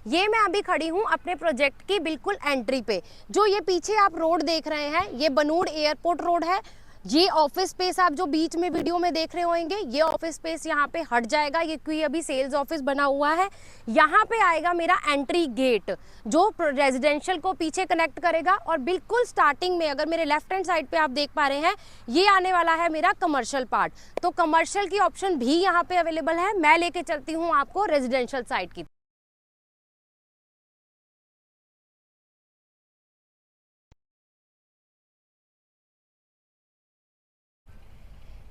ये मैं अभी खड़ी हूँ अपने प्रोजेक्ट की बिल्कुल एंट्री पे। जो ये पीछे आप रोड देख रहे हैं, ये बनूड़ एयरपोर्ट रोड है। ये ऑफिस स्पेस आप जो बीच में वीडियो में देख रहे होंगे, ये ऑफिस स्पेस यहाँ पे हट जाएगा, ये क्योंकि अभी सेल्स ऑफिस बना हुआ है। यहाँ पे आएगा मेरा एंट्री गेट जो रेजिडेंशियल को पीछे कनेक्ट करेगा, और बिल्कुल स्टार्टिंग में अगर मेरे लेफ्ट हैंड साइड पे आप देख पा रहे हैं, ये आने वाला है मेरा कमर्शियल पार्ट। तो कमर्शियल की ऑप्शन भी यहाँ पे अवेलेबल है। मैं लेके चलती हूँ आपको रेजिडेंशियल साइड की।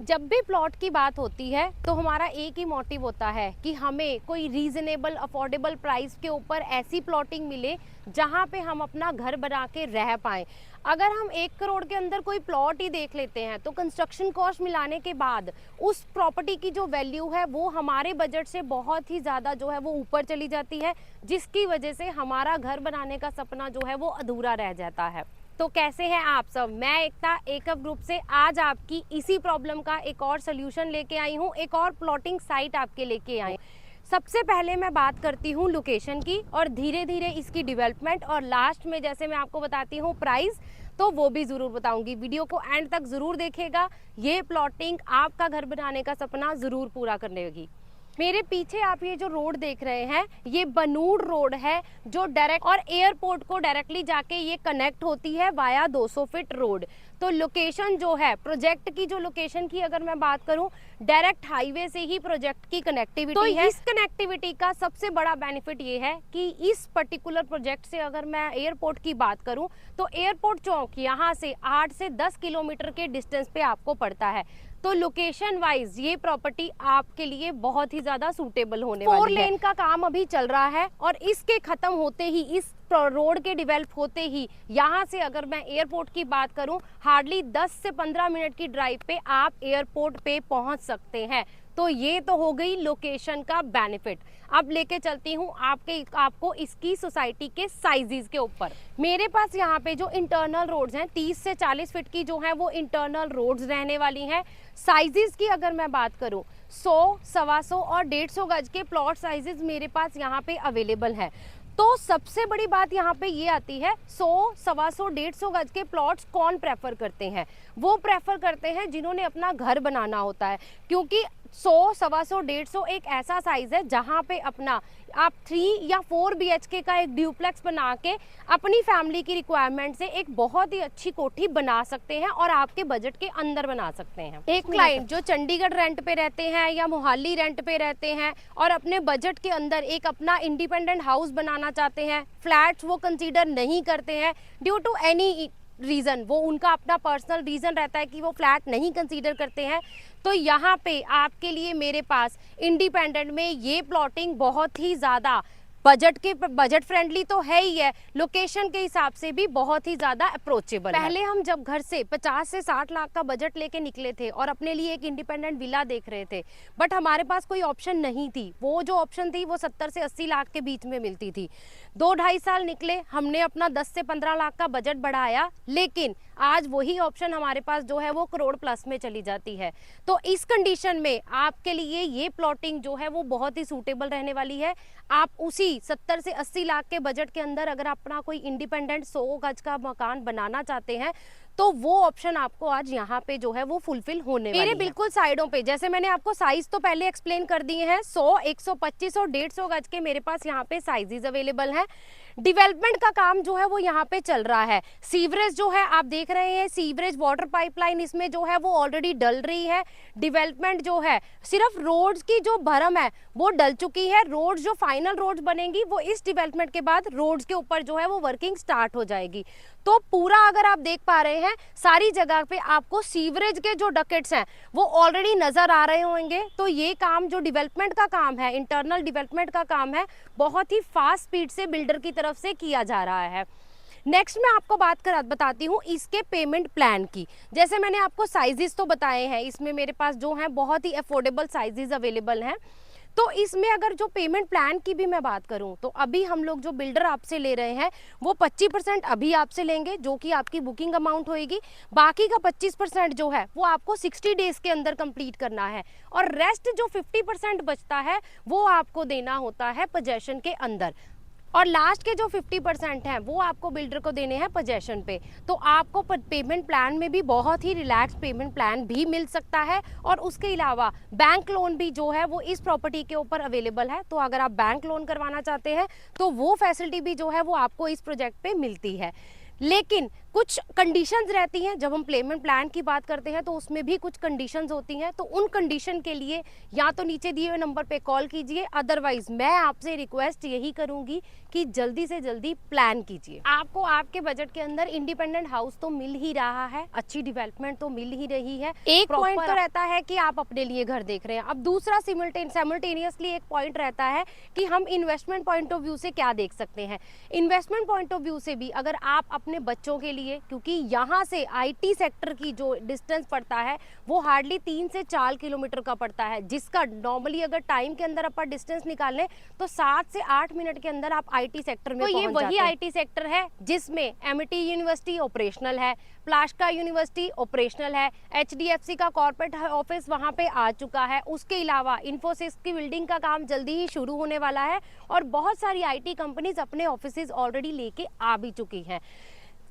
जब भी प्लॉट की बात होती है तो हमारा एक ही मोटिव होता है कि हमें कोई रीजनेबल अफोर्डेबल प्राइस के ऊपर ऐसी प्लॉटिंग मिले जहां पे हम अपना घर बना के रह पाएं। अगर हम 1 करोड़ के अंदर कोई प्लॉट ही देख लेते हैं तो कंस्ट्रक्शन कॉस्ट मिलाने के बाद उस प्रॉपर्टी की जो वैल्यू है वो हमारे बजट से बहुत ही ज़्यादा जो है वो ऊपर चली जाती है, जिसकी वजह से हमारा घर बनाने का सपना जो है वो अधूरा रह जाता है। तो कैसे हैं आप सब? मैं एकता एकअप ग्रुप से आज आपकी इसी प्रॉब्लम का एक और सोल्यूशन लेके आई हूँ, एक और प्लॉटिंग साइट आपके लेके आई। सबसे पहले मैं बात करती हूँ लोकेशन की, और धीरे धीरे इसकी डेवलपमेंट, और लास्ट में जैसे मैं आपको बताती हूँ प्राइस, तो वो भी ज़रूर बताऊंगी। वीडियो को एंड तक ज़रूर देखिएगा, ये प्लॉटिंग आपका घर बनाने का सपना ज़रूर पूरा करने लगी। मेरे पीछे आप ये जो रोड देख रहे हैं, ये बनूड़ रोड है जो डायरेक्ट और एयरपोर्ट को डायरेक्टली जाके ये कनेक्ट होती है वाया 200 फीट रोड। तो लोकेशन जो है प्रोजेक्ट की, जो लोकेशन की अगर मैं बात करूं, डायरेक्ट हाईवे से ही प्रोजेक्ट की कनेक्टिविटी तो है। इस कनेक्टिविटी का सबसे बड़ा बेनिफिट ये है कि इस पर्टिकुलर प्रोजेक्ट से अगर मैं एयरपोर्ट की बात करूं तो एयरपोर्ट चौक यहाँ से 8 से 10 किलोमीटर के डिस्टेंस पे आपको पड़ता है। तो लोकेशन वाइज ये प्रॉपर्टी आपके लिए बहुत ही ज्यादा सूटेबल होने वाली है। 4 लेन का काम अभी चल रहा है, और इसके खत्म होते ही, इस रोड के डेवलप होते ही, यहाँ से अगर मैं एयरपोर्ट की बात करूं, हार्डली 10 से 15 मिनट की ड्राइव पे आप एयरपोर्ट पे पहुंच सकते हैं। तो ये तो हो गई लोकेशन का बेनिफिट। अब लेके चलती हूँ आपको इसकी सोसाइटी के साइजेस के ऊपर। मेरे पास यहाँ पे जो इंटरनल रोड्स हैं 30 से 40 फीट की जो है वो इंटरनल रोड्स रहने वाली हैं। साइजेस की अगर मैं बात करूँ, 100, 125 और 150 गज के प्लॉट साइजेस मेरे पास यहाँ पे अवेलेबल है। तो सबसे बड़ी बात यहाँ पे ये आती है, 100, 125, 150 गज के प्लॉट्स कौन प्रेफर करते हैं? वो प्रेफर करते हैं जिन्होंने अपना घर बनाना होता है, क्योंकि 100, 125, 150 एक ऐसा साइज है जहाँ पे अपना आप 3 या 4 BHK का एक ड्यूप्लेक्स बना के अपनी फैमिली की रिक्वायरमेंट से एक बहुत ही अच्छी कोठी बना सकते हैं, और आपके बजट के अंदर बना सकते हैं। एक क्लाइंट जो चंडीगढ़ रेंट पे रहते हैं या मोहाली रेंट पे रहते हैं और अपने बजट के अंदर एक अपना इंडिपेंडेंट हाउस बनाना चाहते हैं, फ्लैट्स वो कंसीडर नहीं करते हैं ड्यू टू एनी रीज़न, वो उनका अपना पर्सनल रीज़न रहता है कि वो फ्लैट नहीं कंसीडर करते हैं, तो यहाँ पे आपके लिए मेरे पास इंडिपेंडेंट में ये प्लॉटिंग बहुत ही ज़्यादा बजट फ्रेंडली तो है ही है, लोकेशन के हिसाब से भी बहुत ही ज़्यादा अप्रोचेबल। पहले हम जब घर से 50 से 60 लाख का बजट लेके निकले थे और अपने लिए एक इंडिपेंडेंट विला देख रहे थे, बट हमारे पास कोई ऑप्शन नहीं थी। वो जो ऑप्शन थी वो 70 से 80 लाख के बीच में मिलती थी। 2-2.5 साल निकले, हमने अपना 10 से 15 लाख का बजट बढ़ाया, लेकिन आज वही ऑप्शन हमारे पास जो है वो करोड़ प्लस में चली जाती है। तो इस कंडीशन में आपके लिए ये प्लॉटिंग जो है वो बहुत ही सूटेबल रहने वाली है। आप उसी 70 से 80 लाख के बजट के अंदर अगर अपना कोई इंडिपेंडेंट 100 गज का मकान बनाना चाहते हैं तो वो ऑप्शन आपको आज यहाँ पे जो है वो फुलफिल होने वाली है। मेरे बिल्कुल साइडों पे, जैसे मैंने आपको साइज तो पहले एक्सप्लेन कर दिए हैं, 100, 125 और 150 गज के मेरे पास यहाँ पे साइजेस अवेलेबल हैं। डेवलपमेंट का काम जो है वो यहाँ पे चल रहा है। सीवरेज जो है आप देख रहे हैं, सीवरेज वाटर पाइपलाइन इसमें जो है वो ऑलरेडी डल रही है। डेवलपमेंट जो है, सिर्फ रोड्स की जो भरम है वो डल चुकी है। रोड्स जो फाइनल रोड्स बनेंगी वो इस डेवलपमेंट के बाद रोड्स के ऊपर जो है वो वर्किंग स्टार्ट हो जाएगी। तो पूरा अगर आप देख पा रहे हैं, सारी जगह पे आपको सीवरेज के जो डकेट्स हैं वो ऑलरेडी नजर आ रहे होंगे। तो ये काम जो डेवलपमेंट का काम है, इंटरनल डेवलपमेंट का काम है, बहुत ही फास्ट स्पीड से बिल्डर की तरफ से किया जा रहा है। नेक्स्ट मैं आपको बताती हूँ इसके पेमेंट प्लान की। जैसे मैंने आपको साइजेस तो बताए हैं, इसमें मेरे पास जो है बहुत ही अफोर्डेबल साइजेस अवेलेबल हैं। तो इसमें अगर जो पेमेंट प्लान की भी मैं बात करूं, तो अभी हम लोग जो बिल्डर आपसे ले रहे हैं वो 25% अभी आपसे लेंगे, जो कि आपकी बुकिंग अमाउंट होएगी। बाकी का 25% जो है वो आपको 60 डेज के अंदर कंप्लीट करना है, और रेस्ट जो 50% बचता है वो आपको देना होता है पोजेशन के अंदर। और लास्ट के जो 50% हैं वो आपको बिल्डर को देने हैं पोजेशन पे। तो आपको पेमेंट प्लान में भी बहुत ही रिलैक्स पेमेंट प्लान भी मिल सकता है, और उसके अलावा बैंक लोन भी जो है वो इस प्रॉपर्टी के ऊपर अवेलेबल है। तो अगर आप बैंक लोन करवाना चाहते हैं तो वो फैसिलिटी भी जो है वो आपको इस प्रोजेक्ट पे मिलती है। लेकिन कुछ कंडीशंस रहती हैं, जब हम पेमेंट प्लान की बात करते हैं तो उसमें भी कुछ कंडीशंस होती हैं। तो उन कंडीशन के लिए या तो नीचे दिए हुए नंबर पे कॉल कीजिए, अदरवाइज मैं आपसे रिक्वेस्ट यही करूंगी कि जल्दी से जल्दी प्लान कीजिए। आपको आपके बजट के अंदर इंडिपेंडेंट हाउस तो मिल ही रहा है, अच्छी डेवलपमेंट तो मिल ही रही है। एक पॉइंट तो रहता है कि आप अपने लिए घर देख रहे हैं। अब दूसरा सिमल्टेनियसली एक पॉइंट रहता है कि हम इन्वेस्टमेंट पॉइंट ऑफ व्यू से क्या देख सकते हैं। इन्वेस्टमेंट पॉइंट ऑफ व्यू से भी अगर आप अपने बच्चों के लिए, क्योंकि यहाँ से आईटी सेक्टर की जो डिस्टेंस पड़ता है वो हार्डली 3 से 4 किलोमीटर का पड़ता है, जिसका नॉर्मली अगर टाइम के अंदर अपन डिस्टेंस निकालें तो 7 से 8 मिनट के अंदर आप आईटी सेक्टर में पहुंच जाते हैं। तो ये वही आईटी सेक्टर है जिसमें एमिटी यूनिवर्सिटी ऑपरेशनल है, प्लास्का यूनिवर्सिटी ऑपरेशनल है, एचडीएफसी का कॉर्पोरेट ऑफिस वहां पे आ चुका है। उसके अलावा इन्फोसिस की बिल्डिंग का काम जल्दी ही शुरू होने वाला है, और बहुत सारी आईटी कंपनीज अपने ऑफिसेज ऑलरेडी लेके आ भी चुकी हैं।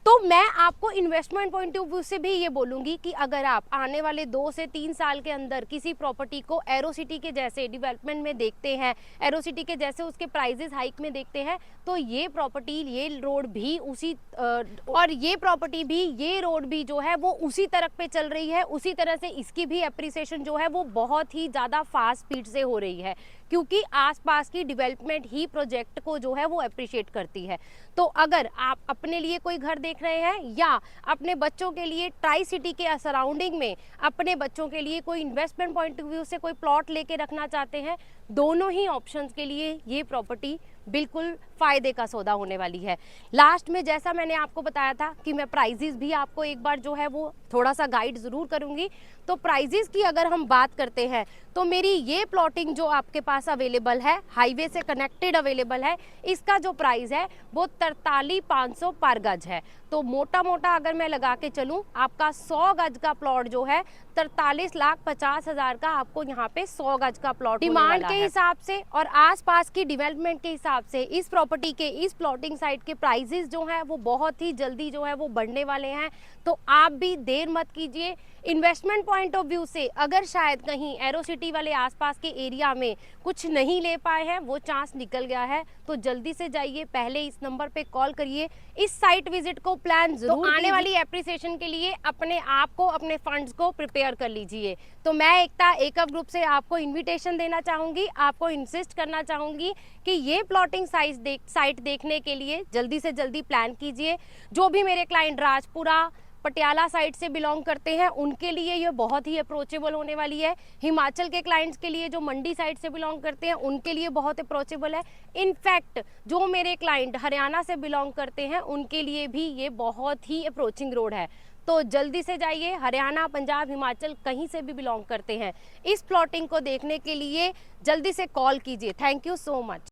तो मैं आपको इन्वेस्टमेंट पॉइंट ऑफ व्यू से भी ये बोलूँगी कि अगर आप आने वाले 2 से 3 साल के अंदर किसी प्रॉपर्टी को एरो सिटी के जैसे डेवलपमेंट में देखते हैं, एरो सिटी के जैसे उसके प्राइजेस हाइक में देखते हैं, तो ये प्रॉपर्टी, ये रोड भी उसी और ये प्रॉपर्टी भी, ये रोड भी जो है वो उसी तरफ पे चल रही है। उसी तरह से इसकी भी एप्रिसिएशन जो है वो बहुत ही ज़्यादा फास्ट स्पीड से हो रही है, क्योंकि आसपास की डेवलपमेंट ही प्रोजेक्ट को जो है वो अप्रिशिएट करती है। तो अगर आप अपने लिए कोई घर देख रहे हैं या अपने बच्चों के लिए ट्राई सिटी के सराउंडिंग में अपने बच्चों के लिए कोई इन्वेस्टमेंट पॉइंट ऑफ व्यू से कोई प्लॉट लेके रखना चाहते हैं, दोनों ही ऑप्शंस के लिए ये प्रॉपर्टी बिल्कुल फ़ायदे का सौदा होने वाली है। लास्ट में जैसा मैंने आपको बताया था कि मैं प्राइजेस भी आपको एक बार जो है वो थोड़ा सा गाइड ज़रूर करूँगी। तो प्राइजेस की अगर हम बात करते हैं तो मेरी ये प्लॉटिंग जो आपके पास अवेलेबल है, हाईवे से कनेक्टेड अवेलेबल है, इसका जो प्राइस है वो 43,500 पर गज है। तो मोटा मोटा अगर मैं लगा के चलूँ, आपका 100 गज का प्लॉट जो है 43,50,000 का आपको यहाँ पे 100 गज का प्लॉट डिमांड के हिसाब से और आसपास की डेवलपमेंट के हिसाब से इस प्रॉपर्टी के, इस प्लॉटिंग साइट के प्राइजेस जो हैं वो बहुत ही जल्दी जो है वो बढ़ने वाले हैं। तो आप भी देर मत कीजिए। इन्वेस्टमेंट पॉइंट ऑफ व्यू से अगर शायद कहीं एरो सिटी वाले आसपास के एरिया में कुछ नहीं ले पाए हैं, वो चांस निकल गया है, तो जल्दी से जाइए, पहले इस नंबर पे कॉल करिए, इस साइट विजिट को प्लान जरूर तो आने वाली एप्रिसिएशन के लिए अपने आप को, अपने फंड्स को प्रिपेयर कर लीजिए। तो मैं एकता एकअप ग्रुप से आपको इन्विटेशन देना चाहूँगी, आपको इंसिस्ट करना चाहूँगी कि ये प्लॉटिंग साइट देखने के लिए जल्दी से जल्दी प्लान कीजिए। जो भी मेरे क्लाइंट राजपुरा, पटियाला साइड से बिलोंग करते हैं उनके लिए ये बहुत ही अप्रोचेबल होने वाली है। हिमाचल के क्लाइंट्स के लिए जो मंडी साइड से बिलोंग करते हैं उनके लिए बहुत अप्रोचेबल है। इनफैक्ट जो मेरे क्लाइंट हरियाणा से बिलोंग करते हैं उनके लिए भी ये बहुत ही अप्रोचिंग रोड है। तो जल्दी से जाइए, हरियाणा, पंजाब, हिमाचल कहीं से भी बिलोंग करते हैं, इस प्लॉटिंग को देखने के लिए जल्दी से कॉल कीजिए। Thank you so much.